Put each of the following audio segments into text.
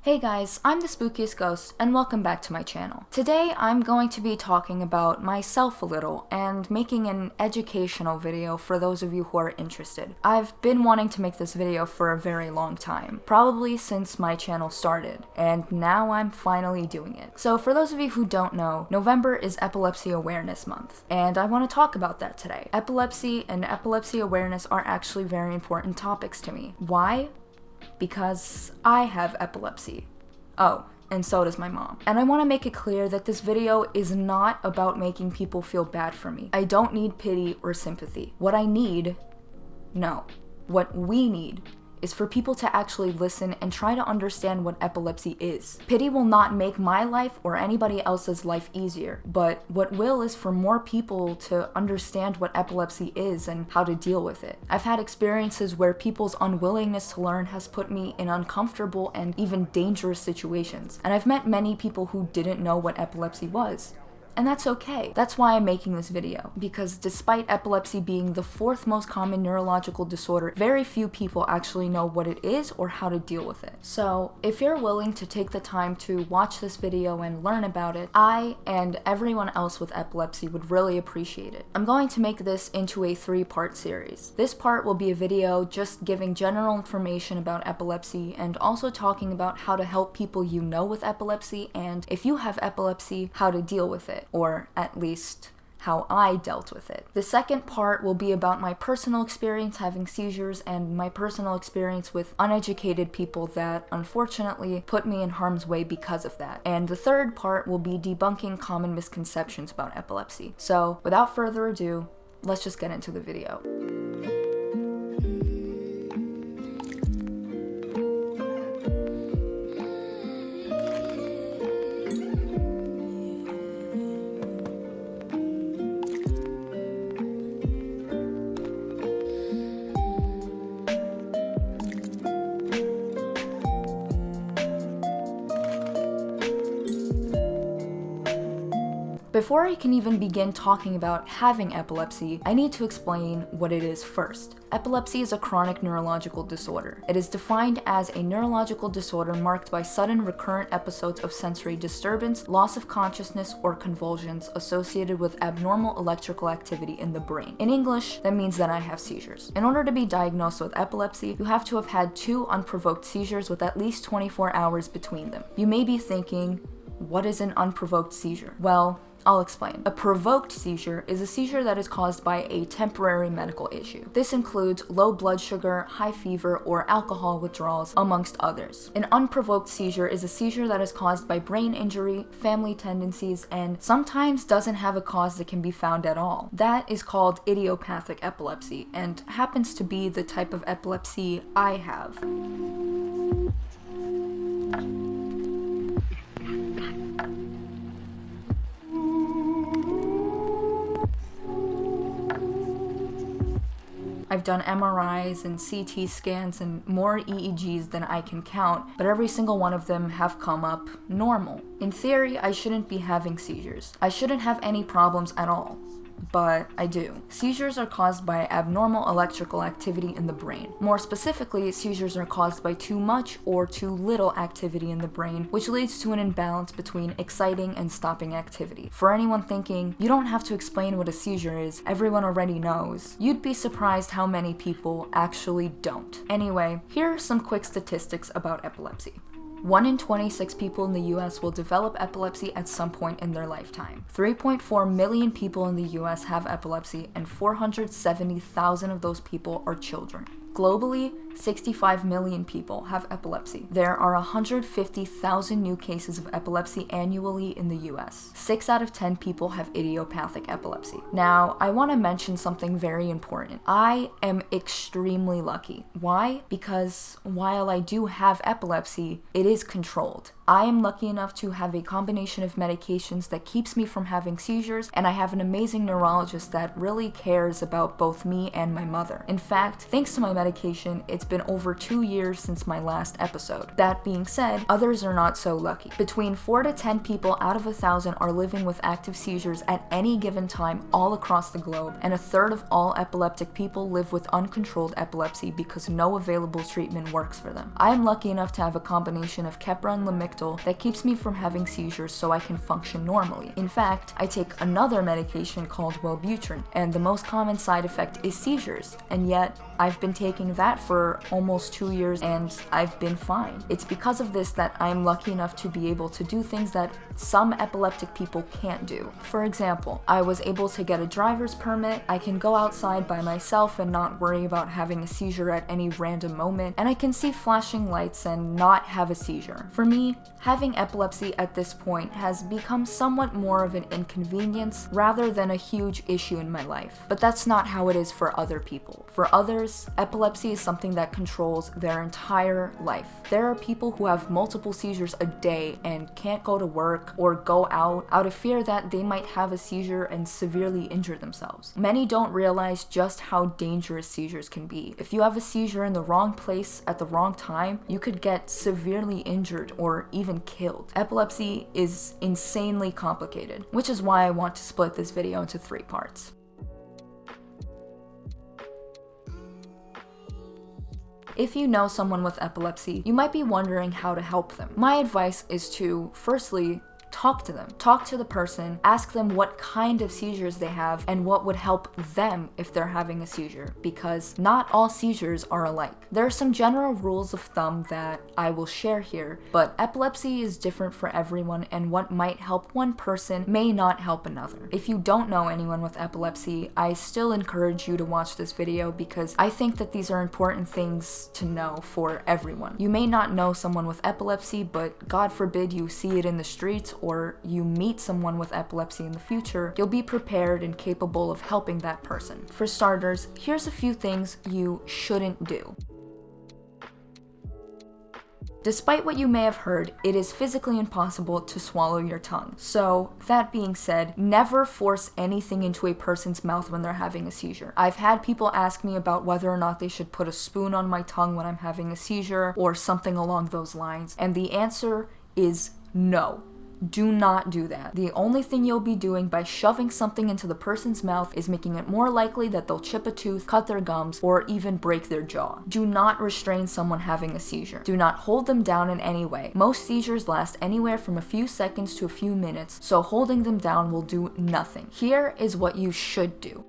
Hey guys, I'm the Spookiest Ghost, and welcome back to my channel. Today I'm going to be talking about myself a little, and making an educational video for those of you who are interested. I've been wanting to make this video for a very long time, probably since my channel started, and now I'm finally doing it. So for those of you who don't know, November is Epilepsy Awareness Month, and I want to talk about that today. Epilepsy and epilepsy awareness are actually very important topics to me. Why? Because I have epilepsy. Oh, and so does my mom. And I want to make it clear that this video is not about making people feel bad for me. I don't need pity or sympathy. What we need is for people to actually listen and try to understand what epilepsy is. Pity will not make my life or anybody else's life easier, but what will is for more people to understand what epilepsy is and how to deal with it. I've had experiences where people's unwillingness to learn has put me in uncomfortable and even dangerous situations, and I've met many people who didn't know what epilepsy was. And that's okay. That's why I'm making this video, because despite epilepsy being the fourth most common neurological disorder, very few people actually know what it is or how to deal with it. So if you're willing to take the time to watch this video and learn about it, I and everyone else with epilepsy would really appreciate it. I'm going to make this into a 3-part series. This part will be a video just giving general information about epilepsy and also talking about how to help people you know with epilepsy, and if you have epilepsy, how to deal with it. Or at least how I dealt with it. The second part will be about my personal experience having seizures and my personal experience with uneducated people that unfortunately put me in harm's way because of that. And the third part will be debunking common misconceptions about epilepsy. So without further ado, let's just get into the video. Before I can even begin talking about having epilepsy, I need to explain what it is first. Epilepsy is a chronic neurological disorder. It is defined as a neurological disorder marked by sudden recurrent episodes of sensory disturbance, loss of consciousness, or convulsions associated with abnormal electrical activity in the brain. In English, that means that I have seizures. In order to be diagnosed with epilepsy, you have to have had 2 unprovoked seizures with at least 24 hours between them. You may be thinking, what is an unprovoked seizure? Well, I'll explain. A provoked seizure is a seizure that is caused by a temporary medical issue. This includes low blood sugar, high fever, or alcohol withdrawals, amongst others. An unprovoked seizure is a seizure that is caused by brain injury, family tendencies, and sometimes doesn't have a cause that can be found at all. That is called idiopathic epilepsy, and happens to be the type of epilepsy I have. I've done MRIs and CT scans and more EEGs than I can count, but every single one of them have come up normal. In theory, I shouldn't be having seizures. I shouldn't have any problems at all. But I do. Seizures are caused by abnormal electrical activity in the brain. More specifically, seizures are caused by too much or too little activity in the brain, which leads to an imbalance between exciting and stopping activity. For anyone thinking, you don't have to explain what a seizure is, everyone already knows, you'd be surprised how many people actually don't. Anyway, here are some quick statistics about epilepsy. 1 in 26 people in the US will develop epilepsy at some point in their lifetime. 3.4 million people in the US have epilepsy, and 470,000 of those people are children. Globally, 65 million people have epilepsy. There are 150,000 new cases of epilepsy annually in the US. 6 out of 10 people have idiopathic epilepsy. Now, I want to mention something very important. I am extremely lucky. Why? Because while I do have epilepsy, it is controlled. I am lucky enough to have a combination of medications that keeps me from having seizures, and I have an amazing neurologist that really cares about both me and my mother. In fact, thanks to my medication, it's it's been over 2 years since my last episode. That being said, others are not so lucky. Between 4 to 10 people out of 1,000 are living with active seizures at any given time all across the globe, and a third of all epileptic people live with uncontrolled epilepsy because no available treatment works for them. I am lucky enough to have a combination of Keppra and Lamictal that keeps me from having seizures so I can function normally. In fact, I take another medication called Wellbutrin, and the most common side effect is seizures, and yet I've been taking that for almost 2 years and I've been fine. It's because of this that I'm lucky enough to be able to do things that some epileptic people can't do. For example, I was able to get a driver's permit, I can go outside by myself and not worry about having a seizure at any random moment, and I can see flashing lights and not have a seizure. For me, having epilepsy at this point has become somewhat more of an inconvenience rather than a huge issue in my life. But that's not how it is for other people. For others, epilepsy is something that controls their entire life. There are people who have multiple seizures a day and can't go to work or go out of fear that they might have a seizure and severely injure themselves. Many don't realize just how dangerous seizures can be. If you have a seizure in the wrong place at the wrong time, you could get severely injured or even killed. Epilepsy is insanely complicated, which is why I want to split this video into 3 parts. If you know someone with epilepsy, you might be wondering how to help them. My advice is to, firstly, talk to them. Talk to the person, ask them what kind of seizures they have and what would help them if they're having a seizure, because not all seizures are alike. There are some general rules of thumb that I will share here, but epilepsy is different for everyone, and what might help one person may not help another. If you don't know anyone with epilepsy, I still encourage you to watch this video because I think that these are important things to know for everyone. You may not know someone with epilepsy, but God forbid you see it in the streets or you meet someone with epilepsy in the future, you'll be prepared and capable of helping that person. For starters, here's a few things you shouldn't do. Despite what you may have heard, it is physically impossible to swallow your tongue. So, that being said, never force anything into a person's mouth when they're having a seizure. I've had people ask me about whether or not they should put a spoon on my tongue when I'm having a seizure or something along those lines, and the answer is no. Do not do that. The only thing you'll be doing by shoving something into the person's mouth is making it more likely that they'll chip a tooth, cut their gums, or even break their jaw. Do not restrain someone having a seizure. Do not hold them down in any way. Most seizures last anywhere from a few seconds to a few minutes, so holding them down will do nothing. Here is what you should do.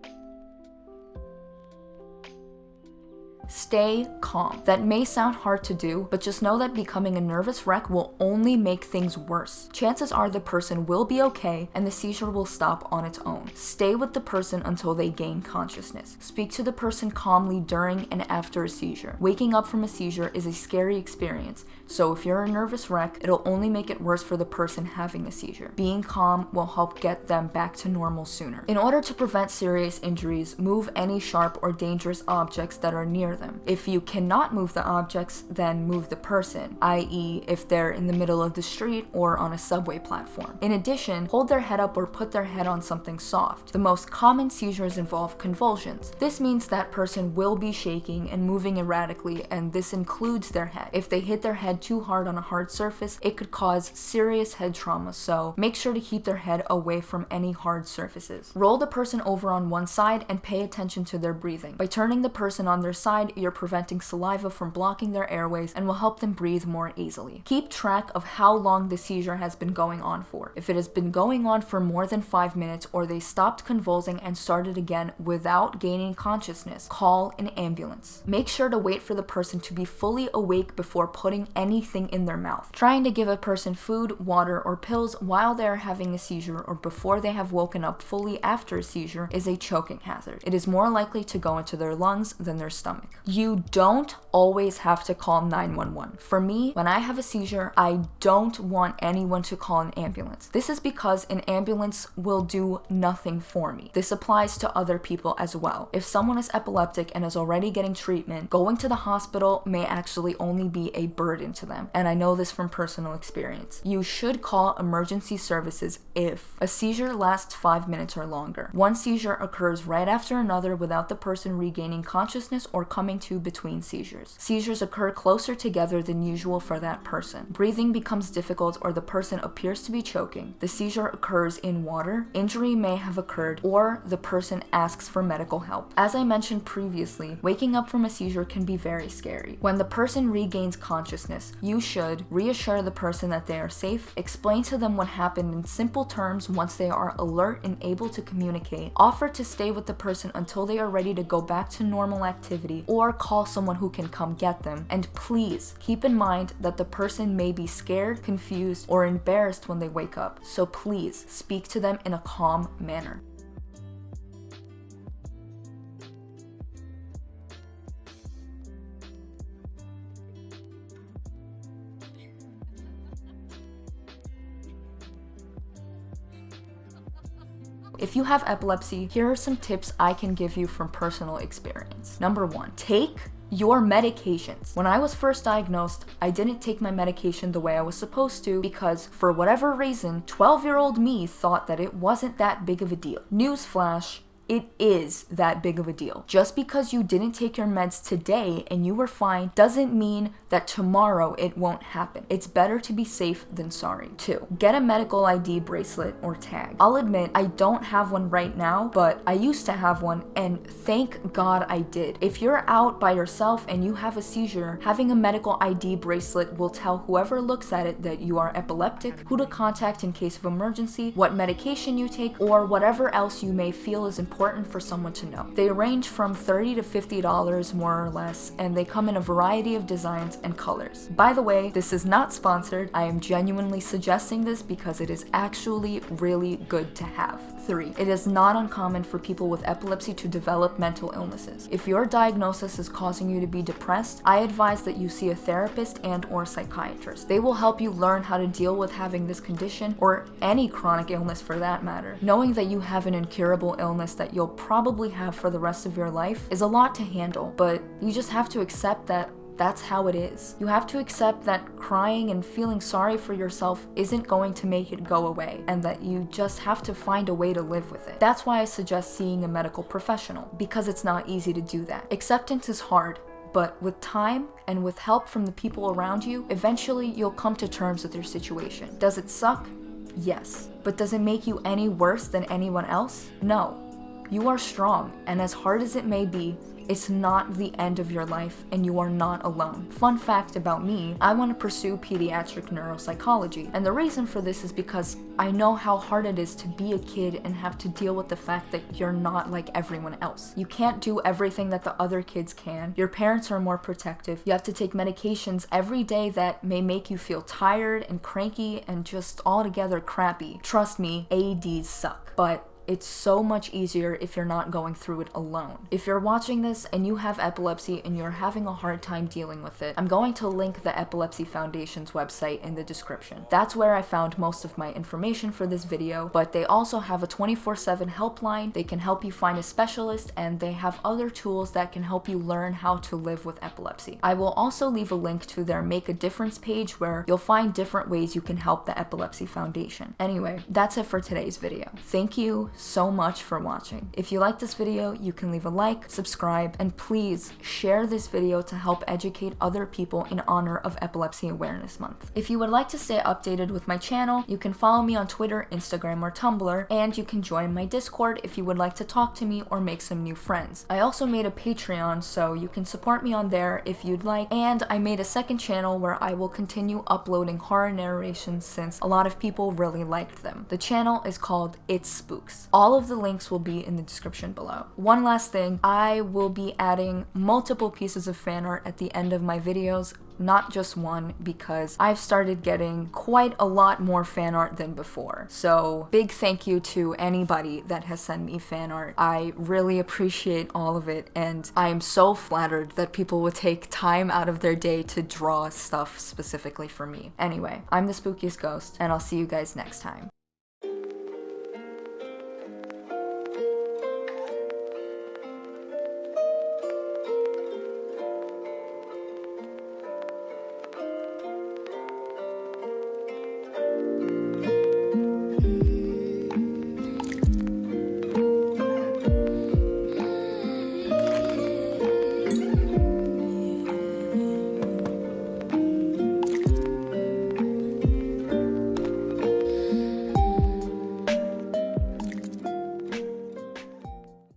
Stay calm. That may sound hard to do, but just know that becoming a nervous wreck will only make things worse. Chances are the person will be okay and the seizure will stop on its own. Stay with the person until they gain consciousness. Speak to the person calmly during and after a seizure. Waking up from a seizure is a scary experience, so if you're a nervous wreck, it'll only make it worse for the person having a seizure. Being calm will help get them back to normal sooner. In order to prevent serious injuries, move any sharp or dangerous objects that are near them. If you cannot move the objects, then move the person, i.e. if they're in the middle of the street or on a subway platform. In addition, hold their head up or put their head on something soft. The most common seizures involve convulsions. This means that person will be shaking and moving erratically, and this includes their head. If they hit their head too hard on a hard surface, it could cause serious head trauma, so make sure to keep their head away from any hard surfaces. Roll the person over on one side and pay attention to their breathing. By turning the person on their side, you're preventing saliva from blocking their airways and will help them breathe more easily. Keep track of how long the seizure has been going on for. If it has been going on for more than 5 minutes or they stopped convulsing and started again without gaining consciousness, call an ambulance. Make sure to wait for the person to be fully awake before putting anything in their mouth. Trying to give a person food, water, or pills while they are having a seizure or before they have woken up fully after a seizure is a choking hazard. It is more likely to go into their lungs than their stomach. You don't always have to call 911. For me, when I have a seizure, I don't want anyone to call an ambulance. This is because an ambulance will do nothing for me. This applies to other people as well. If someone is epileptic and is already getting treatment, going to the hospital may actually only be a burden to them, and I know this from personal experience. You should call emergency services if a seizure lasts 5 minutes or longer. One seizure occurs right after another without the person regaining consciousness or coming coming to between seizures. Seizures occur closer together than usual for that person. Breathing becomes difficult or the person appears to be choking. The seizure occurs in water, injury may have occurred, or the person asks for medical help. As I mentioned previously, waking up from a seizure can be very scary. When the person regains consciousness, you should reassure the person that they are safe, explain to them what happened in simple terms once they are alert and able to communicate, offer to stay with the person until they are ready to go back to normal activity, or call someone who can come get them. And please keep in mind that the person may be scared, confused, or embarrassed when they wake up, so please speak to them in a calm manner. If you have epilepsy, here are some tips I can give you from personal experience. Number 1, take your medications. When I was first diagnosed, I didn't take my medication the way I was supposed to because, for whatever reason, 12-year-old me thought that it wasn't that big of a deal. Newsflash, it is that big of a deal. Just because you didn't take your meds today and you were fine doesn't mean that tomorrow it won't happen. It's better to be safe than sorry. 2, get a medical ID bracelet or tag. I'll admit I don't have one right now, but I used to have one, and thank God I did. If you're out by yourself and you have a seizure, having a medical ID bracelet will tell whoever looks at it that you are epileptic, who to contact in case of emergency, what medication you take, or whatever else you may feel is important for someone to know. They range from $30 to $50 more or less, and they come in a variety of designs and colors. By the way, this is not sponsored. I am genuinely suggesting this because it is actually really good to have. 3, it is not uncommon for people with epilepsy to develop mental illnesses. If your diagnosis is causing you to be depressed, I advise that you see a therapist and/or psychiatrist. They will help you learn how to deal with having this condition, or any chronic illness for that matter. Knowing that you have an incurable illness that you'll probably have for the rest of your life is a lot to handle, but you just have to accept that that's how it is. You have to accept that crying and feeling sorry for yourself isn't going to make it go away, and that you just have to find a way to live with it. That's why I suggest seeing a medical professional, because it's not easy to do that. Acceptance is hard, but with time and with help from the people around you, eventually you'll come to terms with your situation. Does it suck? Yes. But does it make you any worse than anyone else? No. You are strong, and as hard as it may be, it's not the end of your life, and you are not alone. Fun fact about me, I want to pursue pediatric neuropsychology, and the reason for this is because I know how hard it is to be a kid and have to deal with the fact that you're not like everyone else. You can't do everything that the other kids can. Your parents are more protective. You have to take medications every day that may make you feel tired and cranky and just altogether crappy. Trust me, AEDs suck, but it's so much easier if you're not going through it alone. If you're watching this and you have epilepsy and you're having a hard time dealing with it, I'm going to link the Epilepsy Foundation's website in the description. That's where I found most of my information for this video, but they also have a 24/7 helpline. They can help you find a specialist, and they have other tools that can help you learn how to live with epilepsy. I will also leave a link to their Make a Difference page where you'll find different ways you can help the Epilepsy Foundation. Anyway, that's it for today's video. Thank you so much for watching. If you like this video, you can leave a like, subscribe, and please share this video to help educate other people in honor of Epilepsy Awareness Month. If you would like to stay updated with my channel, you can follow me on Twitter, Instagram, or Tumblr, and you can join my Discord if you would like to talk to me or make some new friends. I also made a Patreon, so you can support me on there if you'd like, and I made a second channel where I will continue uploading horror narrations since a lot of people really liked them. The channel is called It's Spooks. All of the links will be in the description below. One last thing, I will be adding multiple pieces of fan art at the end of my videos, not just one, because I've started getting quite a lot more fan art than before. So big thank you to anybody that has sent me fan art. I really appreciate all of it, and I am so flattered that people would take time out of their day to draw stuff specifically for me. Anyway, I'm the Spookiest Ghost, and I'll see you guys next time.